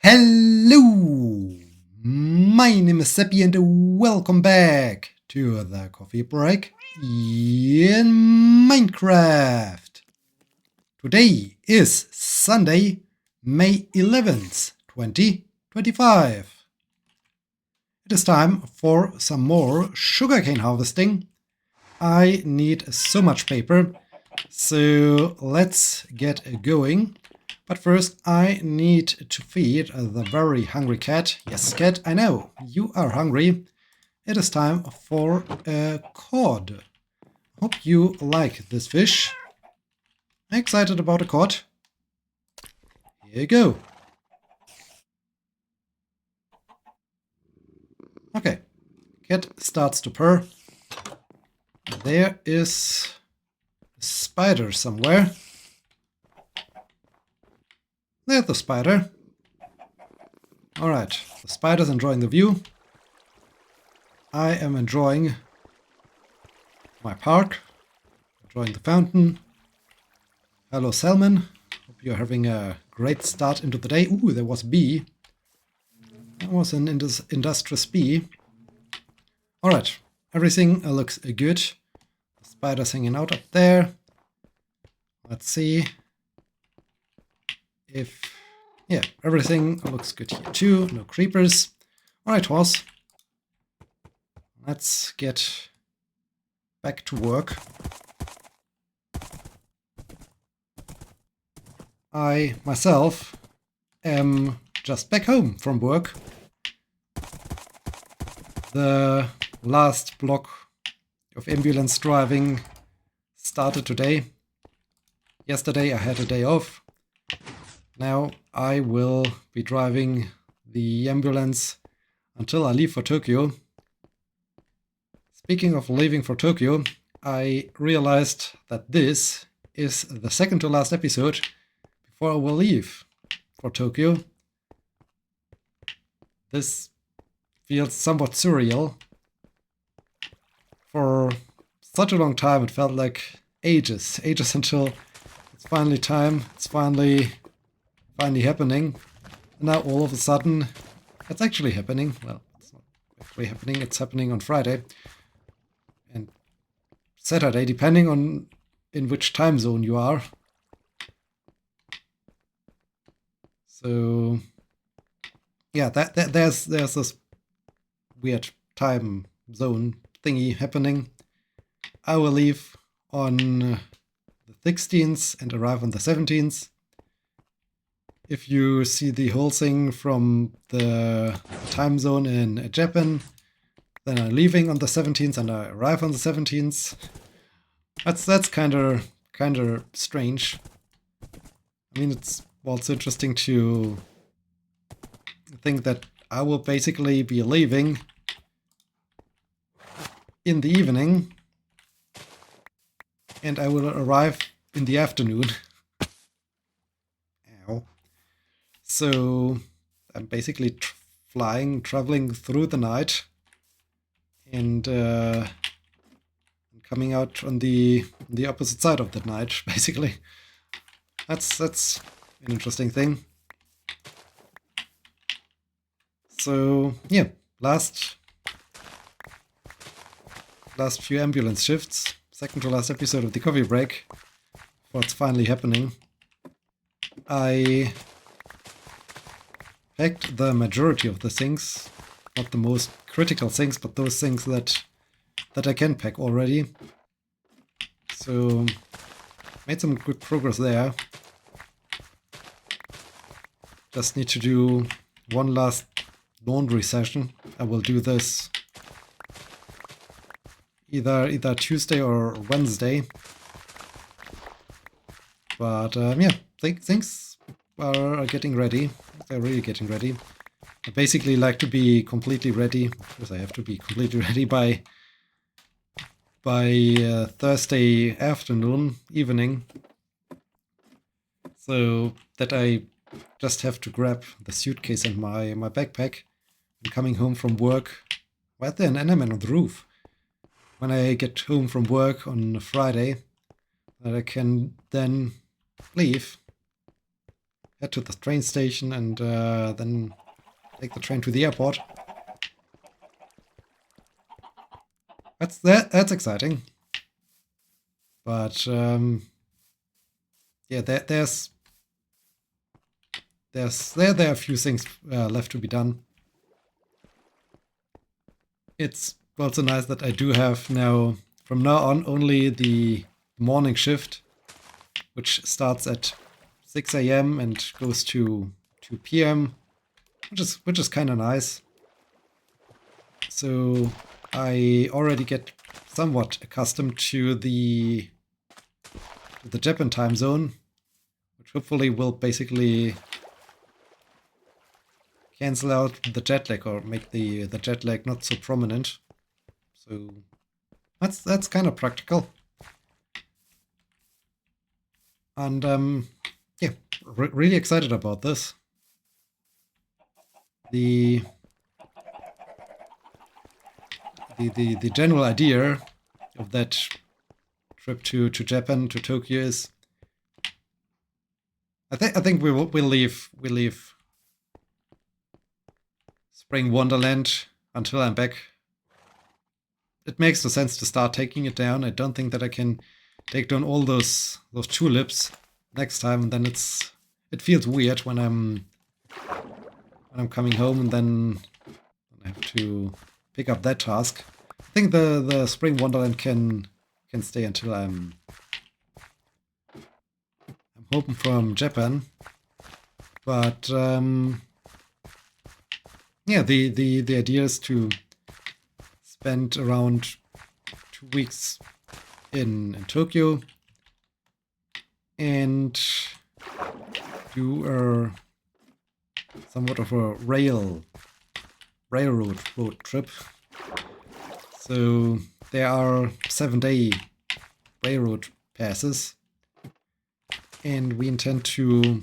Hello, my name is Sebbi and welcome back to the coffee break in Minecraft. Today is Sunday, May 11th, 2025. It is time for some more sugarcane harvesting. I need so much paper, so let's get going. But first, I need to feed the very hungry cat. Yes, cat, I know, you are hungry. It is time for a cod. Hope you like this fish. Excited about a cod? Here you go. Okay, cat starts to purr. There is a spider somewhere. There's the spider. Alright, the spider's enjoying the view. I am enjoying my park, enjoying the fountain. Hello, salmon. Hope you're having a great start into the day. Ooh, there was bee. That was an industrious bee. Alright, everything looks good. The spider's hanging out up there. Let's see if... yeah, everything looks good here too. No creepers. Alright, horse. Let's get back to work. I, myself, am just back home from work. The last block of ambulance driving started today. Yesterday I had a day off. Now I will be driving the ambulance until I leave for Tokyo. Speaking of leaving for Tokyo, I realized that this is the second to last episode before I will leave for Tokyo. This feels somewhat surreal. For such a long time it felt like ages until it's finally time, it's finally happening. And now all of a sudden it's actually happening. Well, it's not actually happening, it's happening on Friday and Saturday, depending on in which time zone you are. So yeah, there's this weird time zone thingy happening. I will leave on the 16th and arrive on the 17th. If you see the whole thing from the time zone in Japan, then I'm leaving on the 17th and I arrive on the 17th. That's kind of strange. I mean, it's also interesting to think that I will basically be leaving in the evening and I will arrive in the afternoon. Ow. So I'm basically traveling through the night and coming out on the opposite side of the night, basically. That's an interesting thing. So yeah, last few ambulance shifts, second to last episode of the coffee break, what's finally happening. I packed the majority of the things, not the most critical things, but those things that I can pack already. So made some good progress there. Just need to do one last laundry session. I will do this either Tuesday or Wednesday. But yeah, things are getting ready. They're really getting ready. I basically like to be completely ready, because I have to be completely ready by Thursday afternoon, evening. So that I just have to grab the suitcase and my backpack. I'm coming home from work. Right there, and I'm on the roof. When I get home from work on a Friday, that I can then leave head to the train station and then take the train to the airport. That's exciting. But yeah, there are a few things left to be done. It's also nice that I do have now, from now on, only the morning shift, which starts at 6 a.m. and goes to 2 p.m., which is kind of nice. So I already get somewhat accustomed to the Japan time zone, which hopefully will basically cancel out the jet lag or make the jet lag not so prominent. So that's kind of practical. And yeah, really excited about this. The general idea of that trip to Japan, to Tokyo, is I think we'll leave Spring Wonderland until I'm back. It makes no sense to start taking it down. I don't think that I can take down all those tulips next time, and then it feels weird when I'm coming home and then I have to pick up that task. I think the Spring Wonderland can stay until I'm home from Japan. But yeah, the idea is to spend around 2 weeks in Tokyo and do somewhat of a railroad road trip. So there are 7-day railroad passes, and we intend to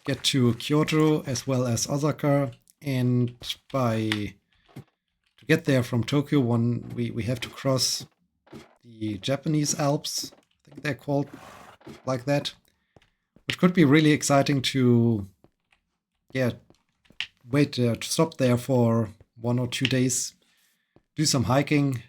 get to Kyoto as well as Osaka, and to get there from Tokyo, we have to cross the Japanese Alps. I think they're called like that, which could be really exciting to to stop there for 1 or 2 days, do some hiking,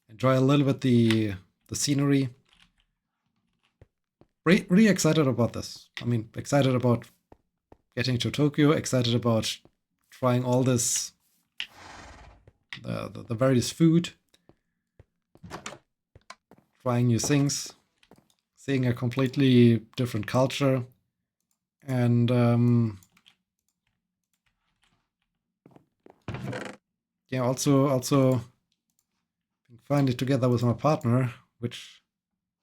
enjoy a little bit the scenery. Really excited about this. I mean, excited about getting to Tokyo, excited about trying all this, the various food, trying new things, seeing a completely different culture, and yeah, also find it together with my partner, which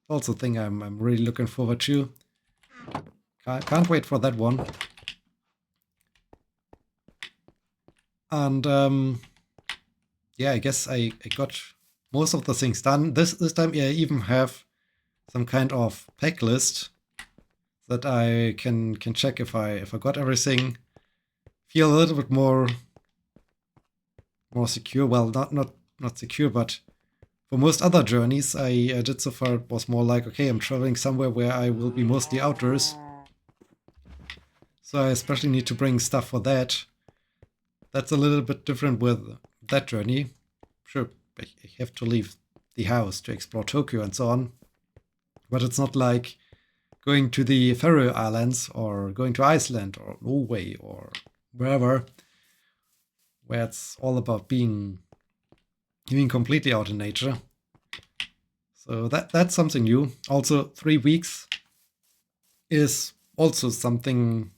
also thing I'm really looking forward to. Can't wait for that one. And yeah, I guess I got most of the things done. This time I even have some kind of pack list that I can check if I got everything. Feel a little bit more secure. Well, not secure, but for most other journeys I did so far, it was more like, okay, I'm traveling somewhere where I will be mostly outdoors. So I especially need to bring stuff for that. That's a little bit different with that journey. Sure, I have to leave the house to explore Tokyo and so on. But it's not like going to the Faroe Islands or going to Iceland or Norway or wherever, where it's all about being completely out in nature. So that's something new. Also, 3 weeks is also something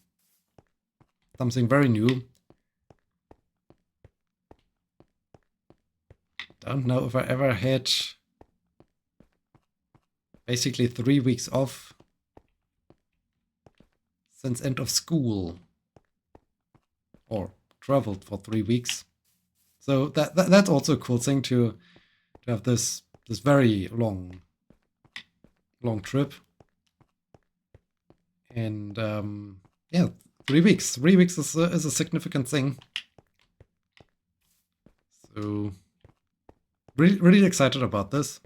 very new. Don't know if I ever had basically 3 weeks off since end of school, or traveled for 3 weeks. So that's also a cool thing to have this very long trip. And yeah, 3 weeks. 3 weeks is a significant thing. So really excited about this.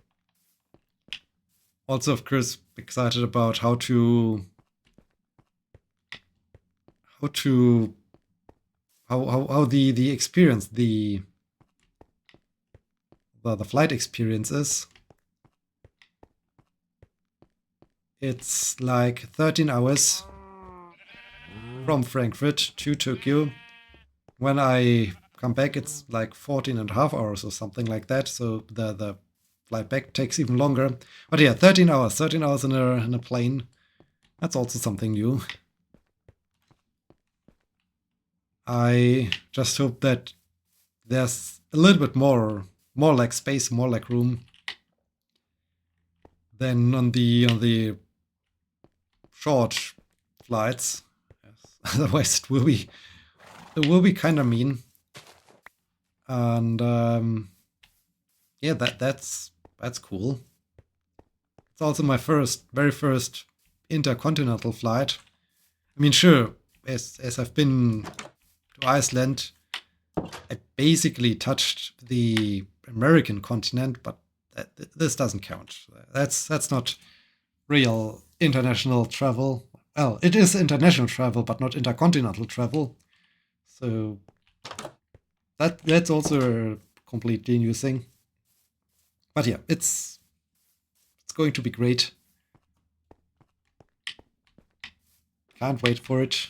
Also, of course, excited about how to how the experience, the flight experience is. It's like 13 hours from Frankfurt to Tokyo. When I come back, it's like 14 and a half hours or something like that. So the flight back takes even longer. But yeah, 13 hours in a plane. That's also something new. I just hope that there's a little bit more like space, more like room than on the short flights. Yes. Otherwise, it will be kind of mean. And yeah, that's cool. It's also my very first intercontinental flight. I mean, sure, as I've been to Iceland, I basically touched the American continent, but this doesn't count. That's not real international travel. Well, it is international travel, but not intercontinental travel. So that's also a completely new thing. But yeah, it's going to be great. Can't wait for it.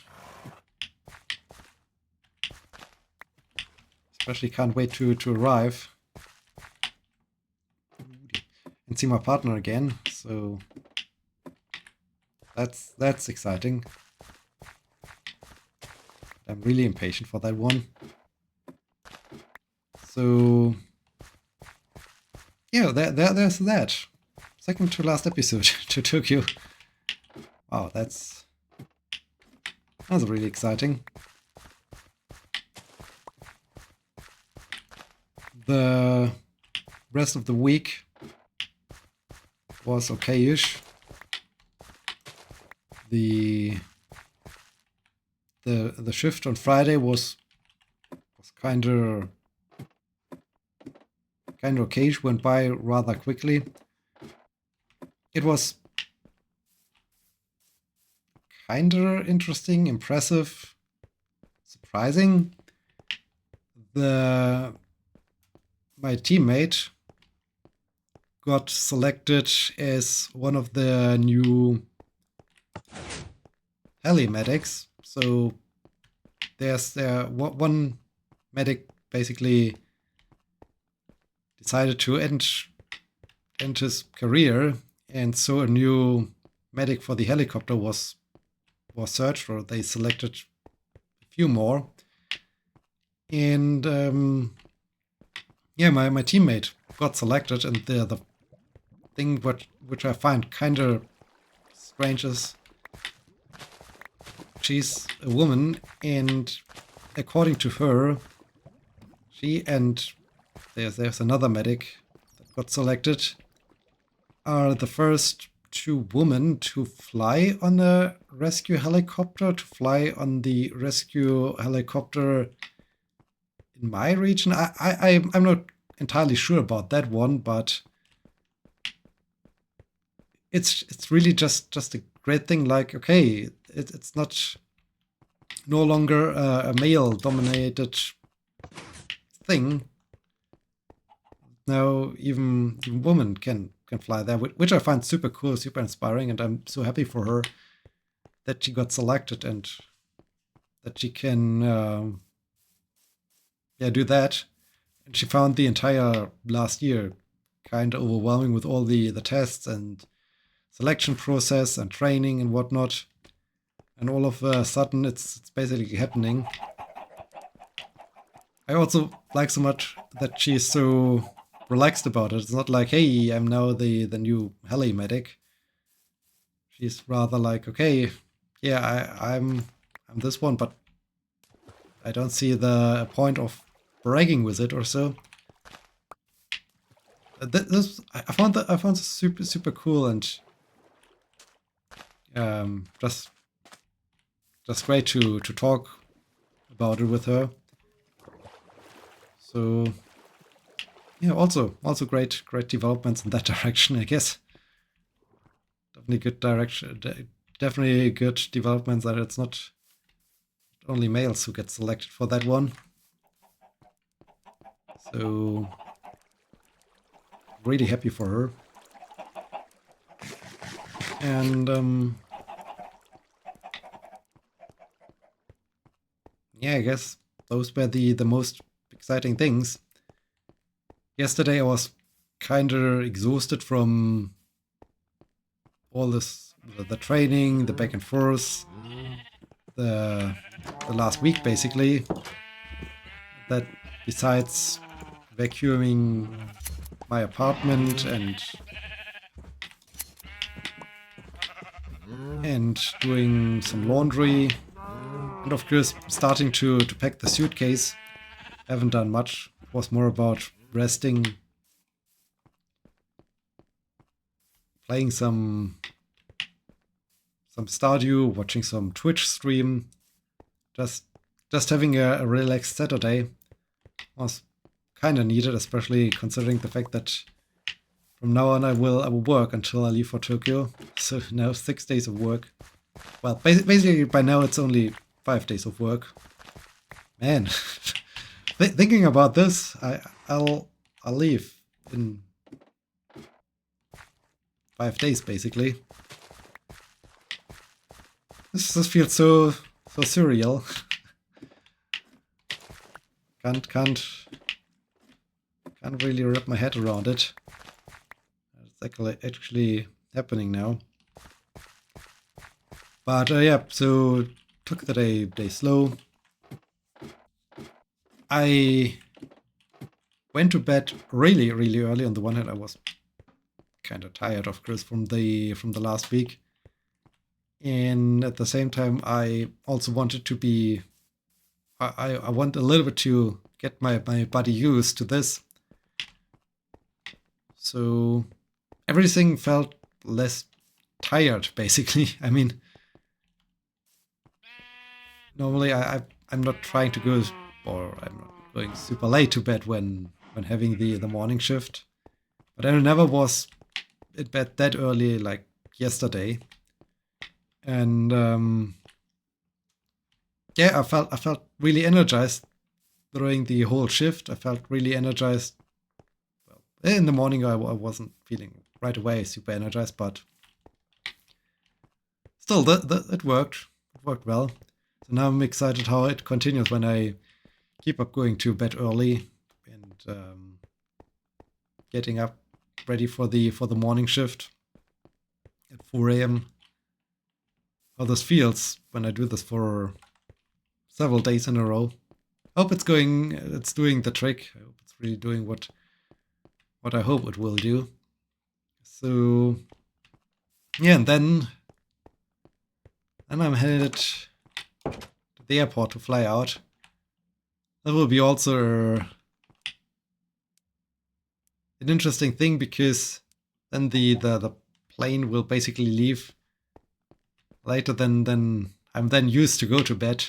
Especially can't wait to arrive and see my partner again. So that's exciting. I'm really impatient for that one. So yeah, there's that. Second to last episode to Tokyo. Wow, that's really exciting. The rest of the week was okay-ish. The shift on Friday was kind of okay. Went by rather quickly. It was kind of interesting, impressive, surprising. My teammate got selected as one of the new heli medics. So there's one medic basically decided to end his career, and so a new medic for the helicopter was searched, or they selected a few more. And yeah, my teammate got selected, and the thing which I find kind of strange is she's a woman, and according to her, she and there's another medic that got selected are the first two women to fly on a rescue helicopter, to fly on the rescue helicopter in my region. I'm not entirely sure about that one, but it's really just a great thing. Like, okay, it's not no longer a male dominated thing. Now even women can fly there, which I find super cool, super inspiring, and I'm so happy for her that she got selected and that she can do that. And she found the entire last year kind of overwhelming with all the tests and selection process and training and whatnot. And all of a sudden, it's basically happening. I also like so much that she's so relaxed about it. It's not like, hey, I'm now the new heli medic. She's rather like, okay, yeah, I'm this one, but I don't see the point of bragging with it or so. I found this super cool, and just great to talk about it with her. So yeah, also great developments in that direction, I guess. Definitely good direction. Definitely good developments that it's not only males who get selected for that one. So really happy for her. And yeah, I guess those were the most exciting things. Yesterday I was kind of exhausted from all this, the training, the back and forth, the last week basically. That besides vacuuming my apartment and doing some laundry, and of course starting to pack the suitcase, haven't done much. It was more about resting, playing some Stardew, watching some Twitch stream, just having a relaxed Saturday was kind of needed, especially considering the fact that from now on I will work until I leave for Tokyo. So now 6 days of work. Well, basically by now it's only 5 days of work. Man, thinking about this, I'll leave in 5 days basically. This feels so surreal. Can't really wrap my head around it. It's actually happening now. But yeah, so took the day slow. I went to bed really early. On the one hand, I was kind of tired, of course, from the last week. And at the same time, I also wanted to be. I want a little bit to get my body used to this. So everything felt less tired, basically. I mean, normally I'm not trying to go, or I'm not going super late to bed when having the morning shift. But I never was in bed that early like yesterday. And yeah, I felt really energized during the whole shift. I felt really energized. Well, in the morning I wasn't feeling right away super energized, but still it worked. It worked well. So now I'm excited how it continues when I keep up going to bed early and getting up ready for the morning shift at 4 a.m. How this feels when I do this for several days in a row. Hope it's doing the trick. I hope it's really doing what I hope it will do. So yeah, and then I'm headed to the airport to fly out. That will be also an interesting thing, because then the plane will basically leave later than I'm then used to go to bed.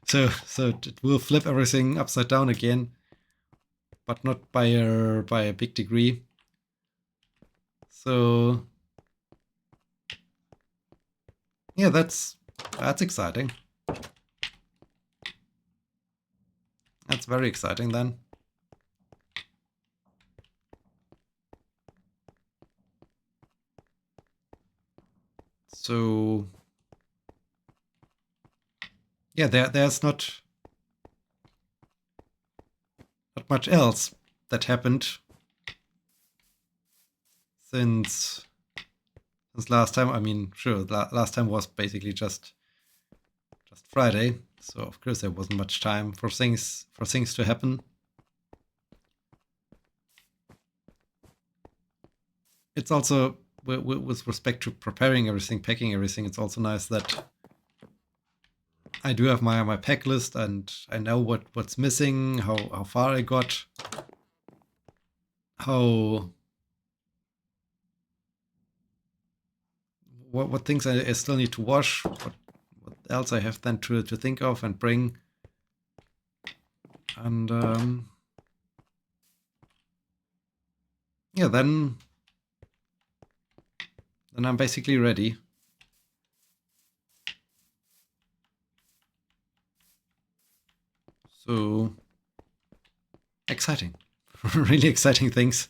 So it will flip everything upside down again, but not by a big degree. So yeah, that's exciting. That's very exciting then. So yeah, there's not much else that happened since last time. I mean, sure, last time was basically just Friday, so of course there wasn't much time for things to happen. It's also with respect to preparing everything, packing everything. It's also nice that I do have my pack list and I know what's missing, how far I got, what things I still need to wash, what else I have then to think of and bring. And yeah, then I'm basically ready. So exciting. Really exciting things.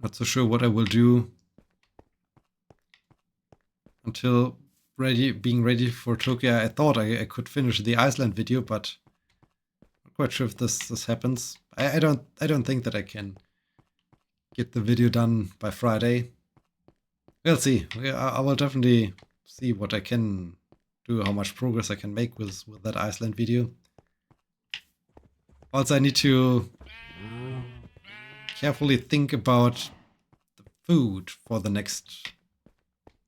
Not so sure what I will do until being ready for Tokyo. I thought I could finish the Iceland video, but I'm not quite sure if this happens. I don't think that I can get the video done by Friday. We'll see. I will definitely see what I can do, how much progress I can make with that Iceland video. Also, I need to carefully think about the food for the next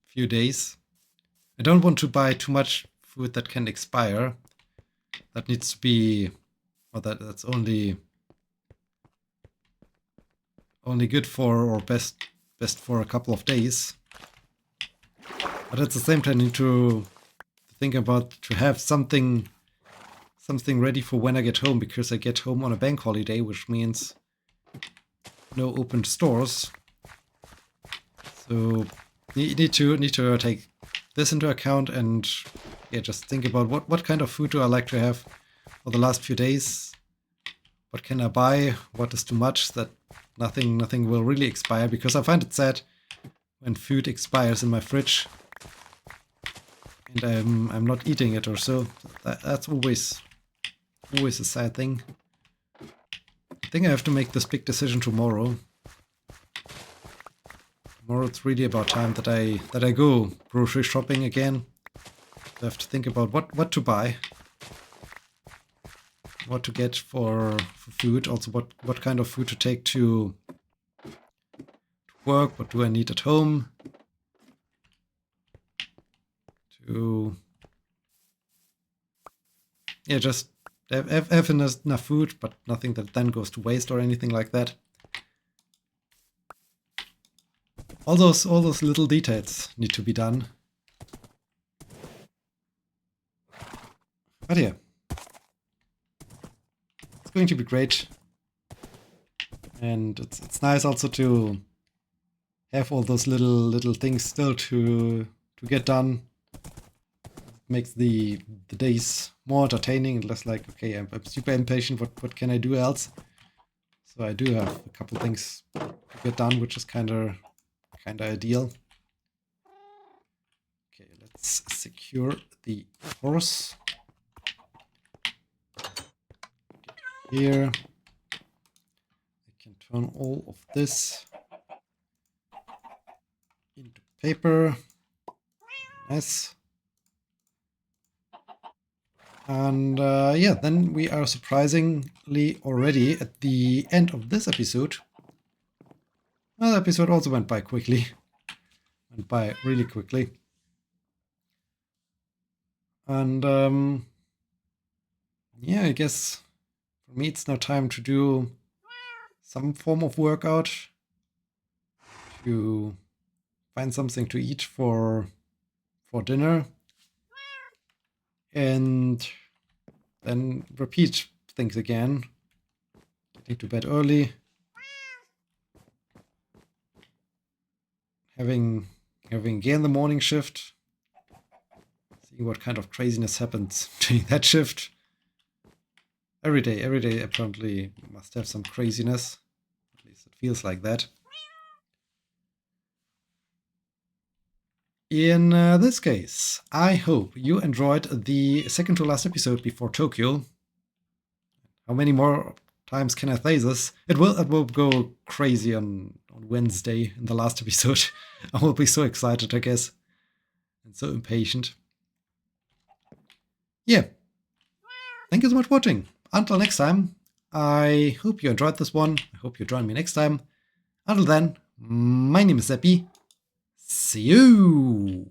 few days. I don't want to buy too much food that can expire. That needs to be, or that's only good for, or best for a couple of days. But at the same time, I need to think about to have something ready for when I get home, because I get home on a bank holiday, which means no open stores. So need to take this into account, and yeah, just think about what kind of food do I like to have for the last few days. What can I buy? What is too much that nothing will really expire, because I find it sad when food expires in my fridge and I'm not eating it or so. That's always a sad thing. I think I have to make this big decision tomorrow. Tomorrow it's really about time that I go grocery shopping again. I have to think about what to buy, what to get for food, also what kind of food to take to work, what do I need at home to just have enough food, but nothing that then goes to waste or anything like that. All those little details need to be done. But yeah, it's going to be great, and it's nice also to have all those little things still to get done. It makes the days more entertaining and less like, okay, I'm super impatient. What can I do else? So I do have a couple things to get done, which is kind of ideal. Okay, let's secure the horse. Here, I can turn all of this into paper. Nice. And yeah, then we are surprisingly already at the end of this episode. Well, the episode also went by quickly. Went by really quickly. And yeah, I guess for me it's now time to do some form of workout, to find something to eat for dinner, and then repeat things again. Getting to bed early, having again the morning shift, seeing what kind of craziness happens during that shift. Every day apparently must have some craziness. At least it feels like that. In this case, I hope you enjoyed the second to last episode before Tokyo. How many more times can I say this? It will go crazy on Wednesday in the last episode. I will be so excited, I guess, and so impatient. Yeah. Thank you so much for watching. Until next time, I hope you enjoyed this one. I hope you join me next time. Until then, my name is Sebbi. See you!